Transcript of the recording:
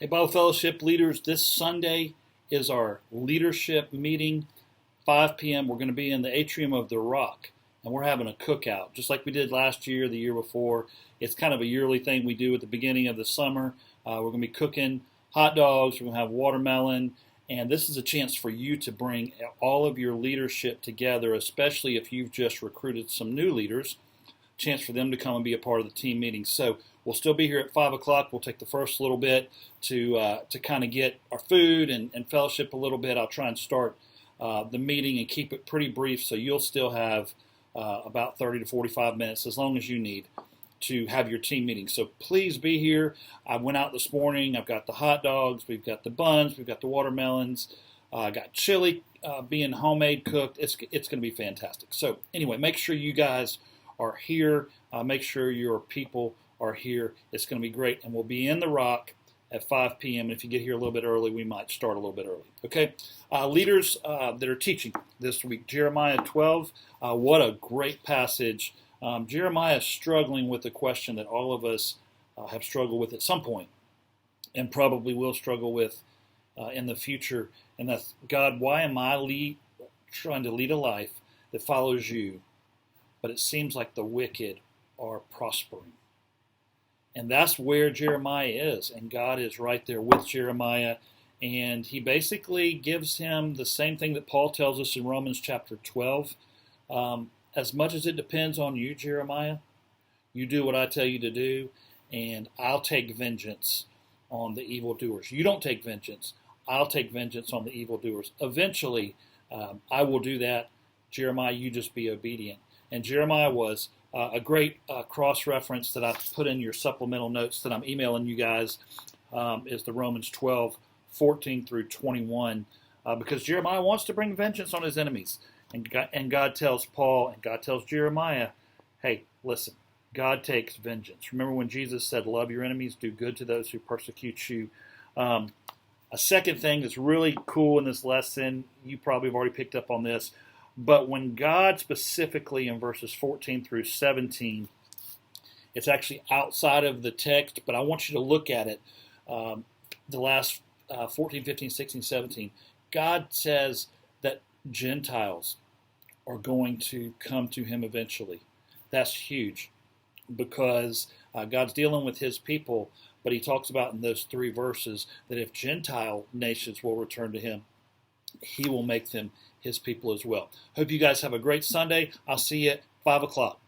Hey, Bible Fellowship leaders, this Sunday is our leadership meeting. 5 p.m. We're going to be in the atrium of the Rock, and we're having a cookout, just like we did last year, the year before. It's kind of a yearly thing we do at the beginning of the summer. We're going to be cooking hot dogs. We're going to have watermelon, and this is a chance for you to bring all of your leadership together, especially if you've just recruited some new leaders. Chance for them to come and be a part of the team meeting. So we'll still be here at 5 o'clock. We'll take the first little bit to kind of get our food and fellowship a little bit. I'll try and start the meeting and keep it pretty brief, so you'll still have about 30 to 45 minutes, as long as you need, to have your team meeting. So please be here. I went out this morning. I've got the hot dogs. We've got the buns. We've got the watermelons. I got chili being homemade cooked. It's going to be fantastic. So anyway, make sure you guys are here. Make sure your people are here. It's going to be great. And we'll be in the Rock at 5 p.m. And if you get here a little bit early, we might start a little bit early. Okay? Leaders that are teaching this week, Jeremiah 12. What a great passage. Jeremiah is struggling with the question that all of us have struggled with at some point and probably will struggle with in the future. And that's, God, why am I trying to lead a life that follows you, but it seems like the wicked are prospering? And that's where Jeremiah is. And God is right there with Jeremiah. And he basically gives him the same thing that Paul tells us in Romans chapter 12. As much as it depends on you, Jeremiah, you do what I tell you to do, and I'll take vengeance on the evildoers. You don't take vengeance. I'll take vengeance on the evildoers. Eventually, I will do that. Jeremiah, you just be obedient. And Jeremiah was a great cross-reference that I put in your supplemental notes that I'm emailing you guys, is the Romans 12, 14 through 21, because Jeremiah wants to bring vengeance on his enemies. And God tells Paul and God tells Jeremiah, hey, listen, God takes vengeance. Remember when Jesus said, love your enemies, do good to those who persecute you. A second thing that's really cool in this lesson, you probably have already picked up on this, but when God specifically in verses 14 through 17, it's actually outside of the text, but I want you to look at it. The last 14, 15, 16, 17, God says that Gentiles are going to come to him eventually. That's huge because God's dealing with his people, but he talks about in those 3 verses that if Gentile nations will return to him, he will make them his people as well. Hope you guys have a great Sunday. I'll see you at 5 o'clock.